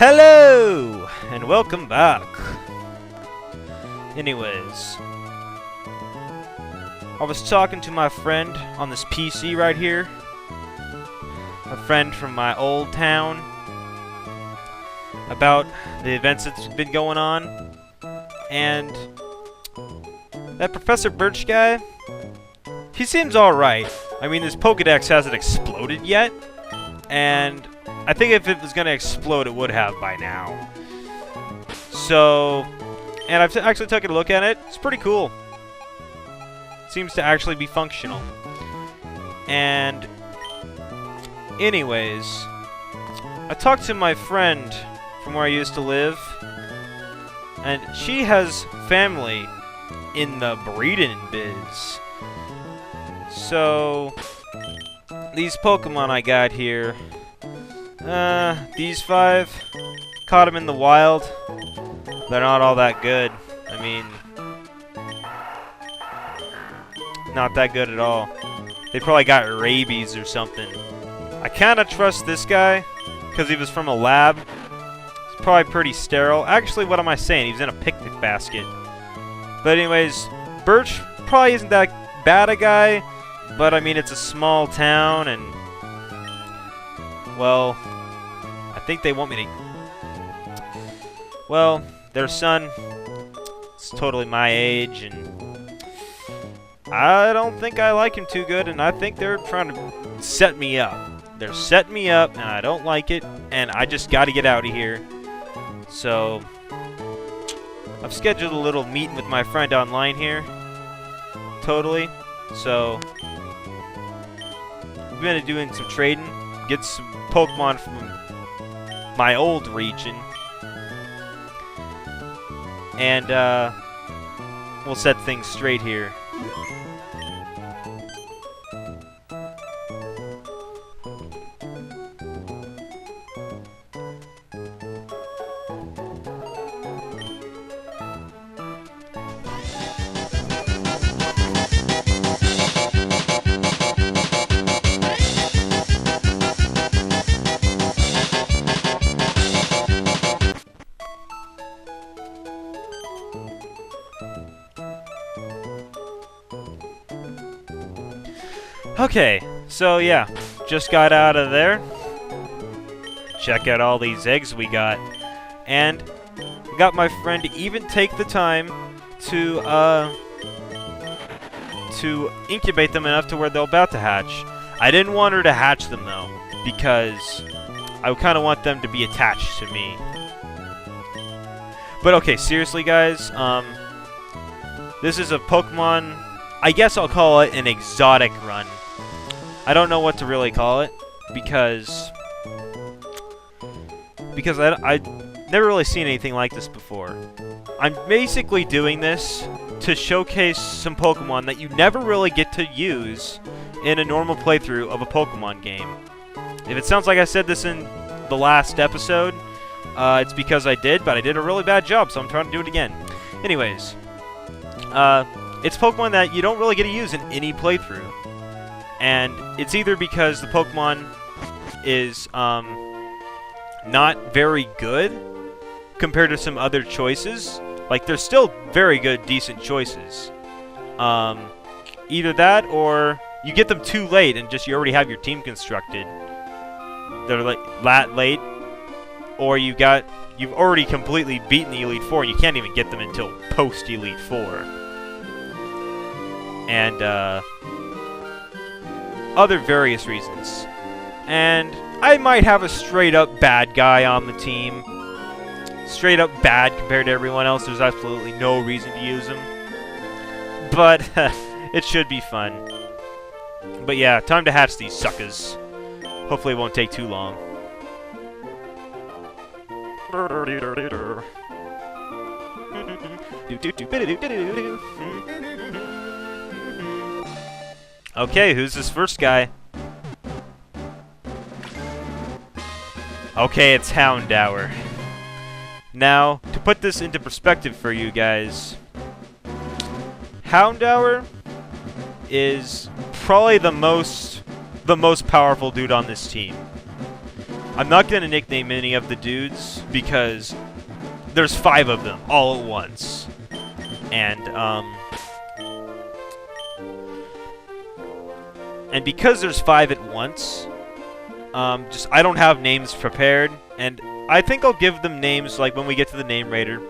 Hello, and welcome back. Anyways, I was talking to my friend on this PC right here, a friend from my old town, about the events that's been going on, and that Professor Birch guy, he seems alright. I mean, this Pokedex hasn't exploded yet, and I think if it was going to explode, it would have by now. So, and I've actually taken a look at it. It's pretty cool. Seems to actually be functional. And, anyways, I talked to my friend from where I used to live, and she has family in the breeding biz. So, these Pokemon I got here, these 5, caught them in the wild. They're not all that good. I mean, not that good at all. They probably got rabies or something. I kind of trust this guy, because he was from a lab. He's probably pretty sterile. Actually, what am I saying? He was in a picnic basket. But anyways, Birch probably isn't that bad a guy, but I mean, it's a small town, and well, I think they want me to... Well, their son is totally my age, and I don't think I like him too good, and I think they're trying to set me up. They're setting me up, and I don't like it, and I just got to get out of here. So, I've scheduled a little meeting with my friend online here. Totally. So, we've been doing some trading. Get some Pokemon from my old region. And, we'll set things straight here. Okay, so yeah, just got out of there. Check out all these eggs we got. And got my friend to even take the time to incubate them enough to where they're about to hatch. I didn't want her to hatch them though, because I kind of want them to be attached to me. But okay, seriously guys, this is a Pokemon, I guess I'll call it an exotic run. I don't know what to really call it, because I've never really seen anything like this before. I'm basically doing this to showcase some Pokemon that you never really get to use in a normal playthrough of a Pokemon game. If it sounds like I said this in the last episode, it's because I did, but I did a really bad job, so I'm trying to do it again. Anyways, it's Pokemon that you don't really get to use in any playthrough. And it's either because the Pokemon is not very good compared to some other choices. Like, they're still very good, decent choices. Either that, or you get them too late and just you already have your team constructed. They're like late, or you've already completely beaten the Elite Four and you can't even get them until post Elite Four. And other various reasons. And I might have a straight up bad guy on the team. Straight up bad compared to everyone else. There's absolutely no reason to use him. But it should be fun. But yeah, time to hatch these suckers. Hopefully it won't take too long. Okay, who's this first guy? Okay, it's Houndour. Now, to put this into perspective for you guys, Houndour is probably the most powerful dude on this team. I'm not going to nickname any of the dudes because there's 5 of them all at once. And because there's 5 at once, I don't have names prepared, and I think I'll give them names like when we get to the name raider,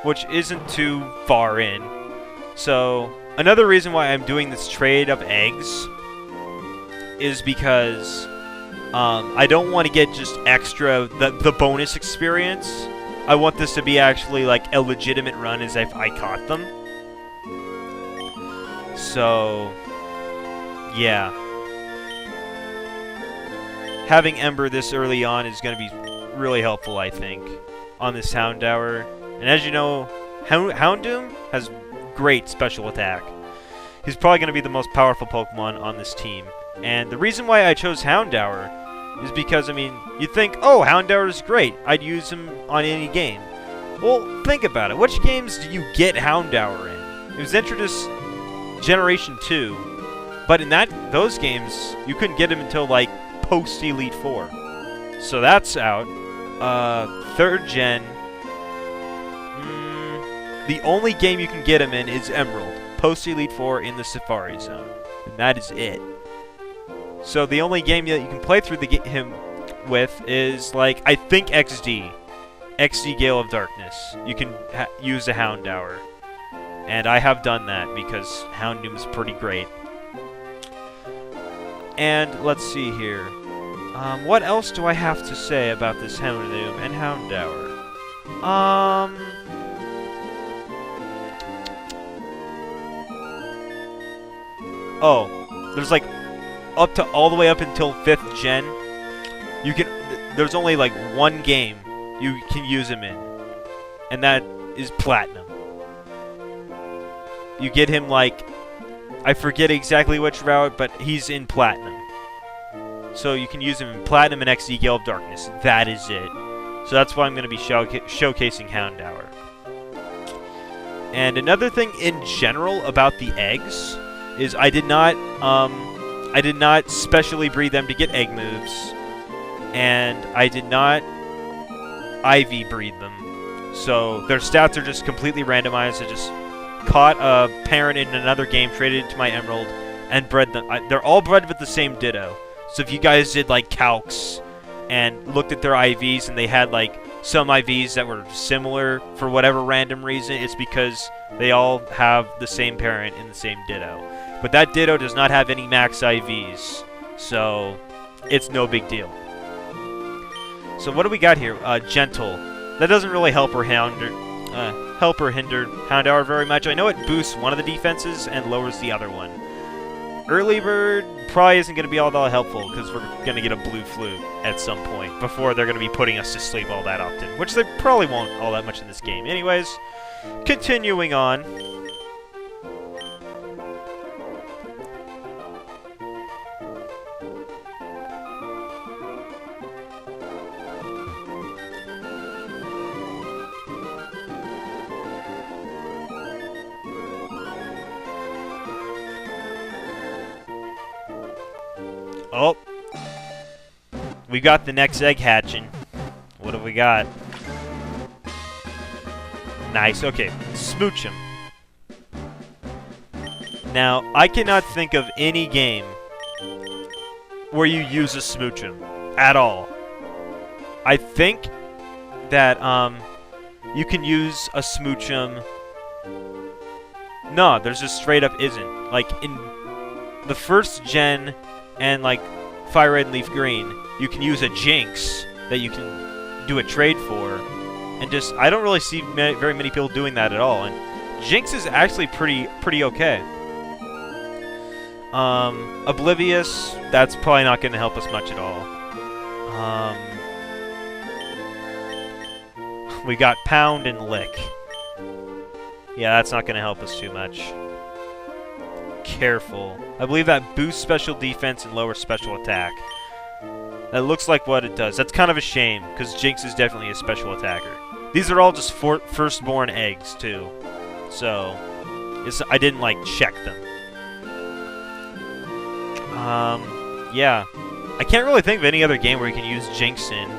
which isn't too far in. So another reason why I'm doing this trade of eggs is because I don't want to get just extra the bonus experience. I want this to be actually like a legitimate run as if I caught them. So yeah. Having Ember this early on is going to be really helpful, I think, on this Houndour. And as you know, Houndoom has great special attack. He's probably going to be the most powerful Pokemon on this team. And the reason why I chose Houndour is because, I mean, you think, oh, Houndour is great. I'd use him on any game. Well, think about it. Which games do you get Houndour in? It was introduced Generation 2, but in those games, you couldn't get him until, like, post-Elite Four. So that's out. 3rd Gen. The only game you can get him in is Emerald. Post-Elite Four in the Safari Zone. And that is it. So the only game that you can play through him with is, like, I think XD. XD Gale of Darkness. You can use a Houndour. And I have done that because Houndoom is pretty great. And let's see here. What else do I have to say about this Houndoom and Houndour? Oh, there's like all the way up until 5th Gen. You can. There's only like one game you can use him in, and that is Platinum. You get him like, I forget exactly which route, but he's in Platinum. So you can use him in Platinum and XD Gale of Darkness. That is it. So that's why I'm going to be showcasing Houndour. And another thing in general about the eggs is I did not specially breed them to get egg moves, and I did not IV breed them. So their stats are just completely randomized. I just caught a parent in another game, traded it to my Emerald, and bred them. They're all bred with the same Ditto. So if you guys did like calcs and looked at their IVs and they had like some IVs that were similar for whatever random reason, it's because they all have the same parent in the same Ditto. But that Ditto does not have any max IVs, so it's no big deal. So what do we got here? Gentle. That doesn't really help or hinder Houndour very much. I know it boosts one of the defenses and lowers the other one. Early Bird probably isn't going to be all that helpful because we're going to get a blue flute at some point before they're going to be putting us to sleep all that often, which they probably won't all that much in this game. Anyways, continuing on. Oh, we got the next egg hatching. What have we got? Nice, okay, smooch him. Now, I cannot think of any game where you use a smooch him at all. I think that you can use a smooch him. No, there's just straight up isn't. Like in the 1st Gen and like Fire Red and Leaf Green, you can use a Jinx that you can do a trade for, and just I don't really see very many people doing that at all. And Jinx is actually pretty okay. Oblivious, that's probably not going to help us much at all. We got Pound and Lick. Yeah, that's not going to help us too much. Careful. I believe that boosts special defense and lowers special attack. That looks like what it does. That's kind of a shame, because Jinx is definitely a special attacker. These are all just firstborn eggs, too. So, I didn't, like, check them. Yeah. I can't really think of any other game where you can use Jinx in.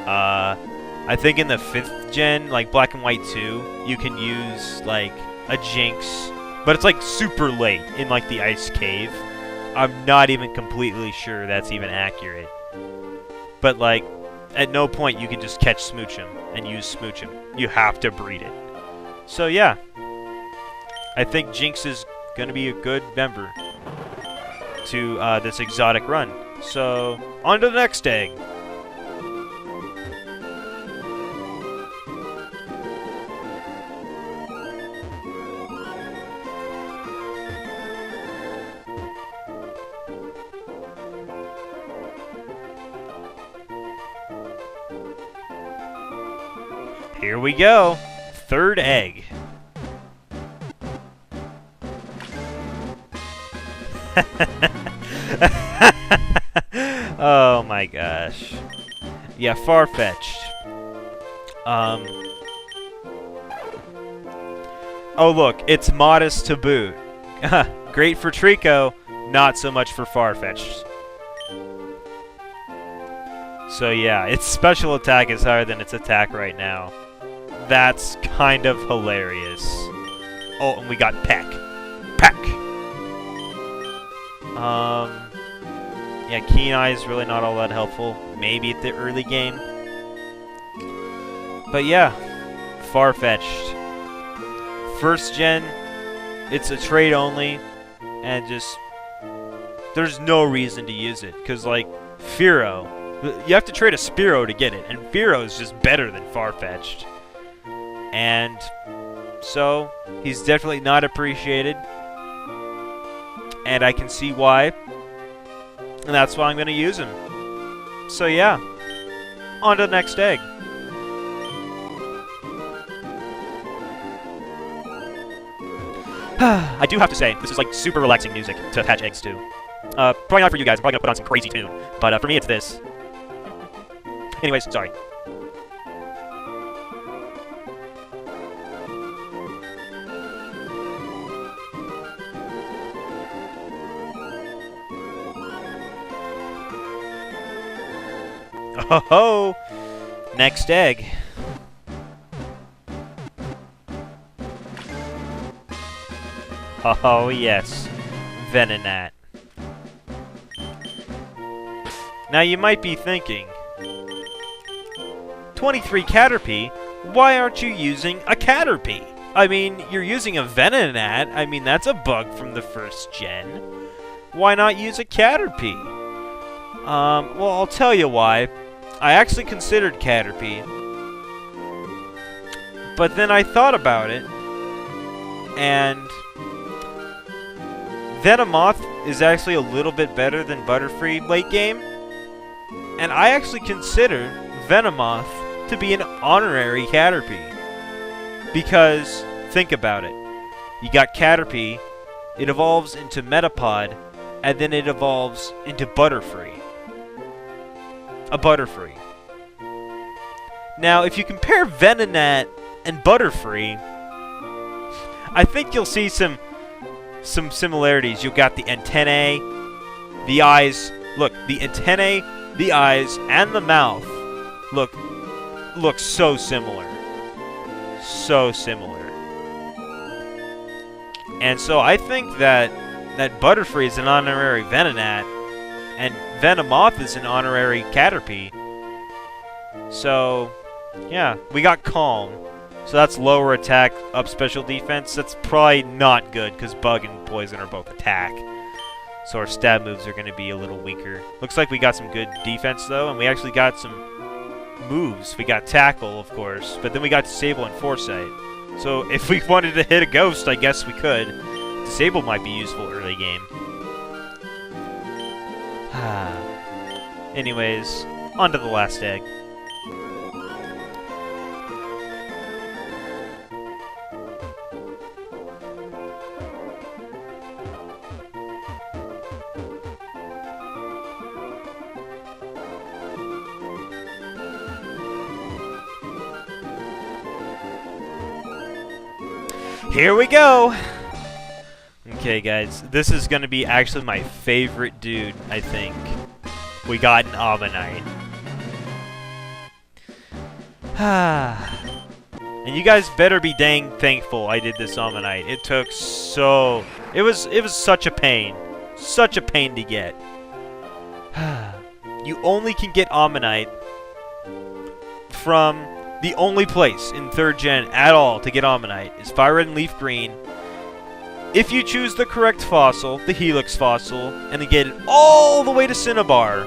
I think in the 5th gen, like Black and White 2, you can use, like, a Jinx, but it's, like, super late in, like, the Ice Cave. I'm not even completely sure that's even accurate. But, like, at no point you can just catch Smoochum and use Smoochum. You have to breed it. So, yeah. I think Jinx is going to be a good member to this exotic run. So, on to the next egg. Here we go. 3rd egg. Oh my gosh. Yeah, Farfetch'd. Oh look, it's modest to boot. Great for Trico, not so much for Farfetch'd. So yeah, its special attack is higher than its attack right now. That's kind of hilarious. Oh, and we got Peck. Peck! Yeah, Keen Eye is really not all that helpful. Maybe at the early game. But yeah, Farfetch'd. 1st gen, it's a trade only, and just... there's no reason to use it, because, like, Fearow, you have to trade a Spearow to get it, and Fearow is just better than Farfetch'd. And so, he's definitely not appreciated, and I can see why, and that's why I'm going to use him. So yeah, on to the next egg. I do have to say, this is like super relaxing music to attach eggs to. Probably not for you guys, I'm probably going to put on some crazy tune, but for me it's this. Anyways, sorry. Oh ho! Next egg. Oh yes, Venonat. Now you might be thinking, 23 Caterpie, why aren't you using a Caterpie? I mean, you're using a Venonat, I mean that's a bug from the 1st gen. Why not use a Caterpie? Well I'll tell you why. I actually considered Caterpie, but then I thought about it, and Venomoth is actually a little bit better than Butterfree late game, and I actually considered Venomoth to be an honorary Caterpie, because, think about it, you got Caterpie, it evolves into Metapod, and then it evolves into Butterfree. A Butterfree. Now, if you compare Venonat and Butterfree, I think you'll see some similarities. You've got the antennae, the eyes. Look, the antennae, the eyes, and the mouth look so similar. So similar. And so I think that Butterfree is an honorary Venonat, and Venomoth is an honorary Caterpie. So, yeah, we got Calm. So that's lower attack, up special defense. That's probably not good, because Bug and Poison are both attack. So our stab moves are going to be a little weaker. Looks like we got some good defense, though, and we actually got some moves. We got Tackle, of course, but then we got Disable and Foresight. So if we wanted to hit a Ghost, I guess we could. Disable might be useful early game. Anyways, on to the last egg. Here we go! Okay, guys, this is going to be actually my favorite dude, I think. We got an Ammonite. And you guys better be dang thankful I did this Ammonite. It took so... It was such a pain. Such a pain to get. You only can get Ammonite from the only place in 3rd gen at all to get Ammonite is Fire Red and Leaf Green. If you choose the correct fossil, the Helix fossil, and then get it all the way to Cinnabar,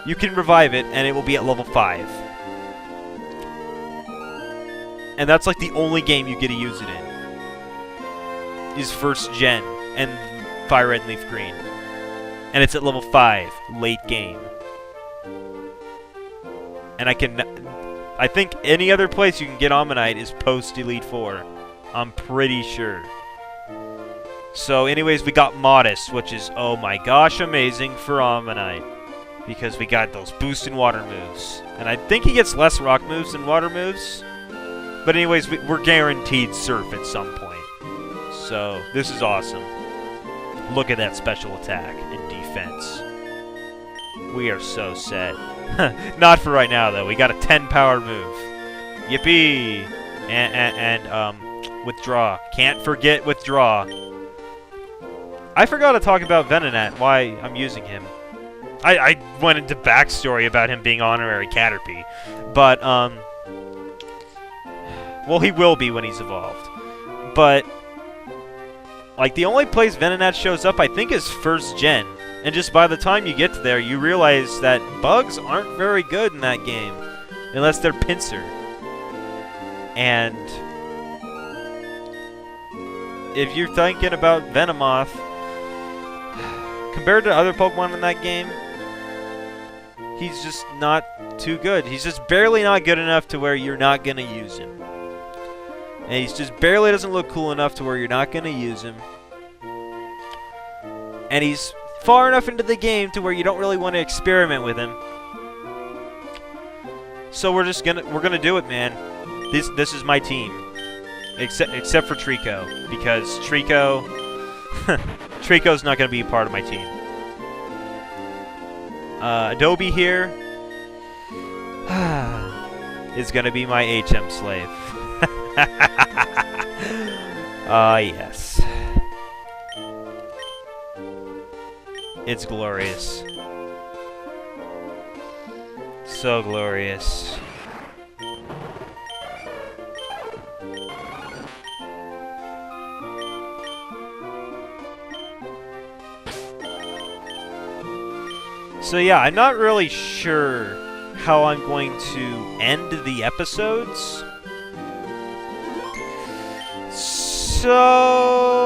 you can revive it and it will be at level 5. And that's like the only game you get to use it in. Is 1st gen and Fire Red and Leaf Green. And it's at level 5, late game. And I think any other place you can get Ammonite is post Elite 4. I'm pretty sure. So anyways, we got Modest, which is, oh my gosh, amazing for Ammonite. Because we got those boosted water moves. And I think he gets less rock moves than water moves. But anyways, we're guaranteed Surf at some point. So, this is awesome. Look at that special attack and defense. We are so set. Not for right now, though. We got a 10 power move. Yippee! And withdraw. Can't forget withdraw. I forgot to talk about Venonat, why I'm using him. I went into backstory about him being honorary Caterpie. But, well, he will be when he's evolved. But, like, the only place Venonat shows up, I think, is 1st gen. And just by the time you get to there, you realize that bugs aren't very good in that game. Unless they're Pinsir. And if you're thinking about Venomoth, compared to other Pokemon in that game, he's just not too good. He's just barely not good enough to where you're not going to use him. And he's just barely doesn't look cool enough to where you're not going to use him. And he's far enough into the game to where you don't really want to experiment with him. So we're gonna do it, man. This is my team. Except for Trico, because Trico's not gonna be a part of my team. Adobe here is gonna be my HM slave. Yes. It's glorious. So glorious. So yeah, I'm not really sure how I'm going to end the episodes. So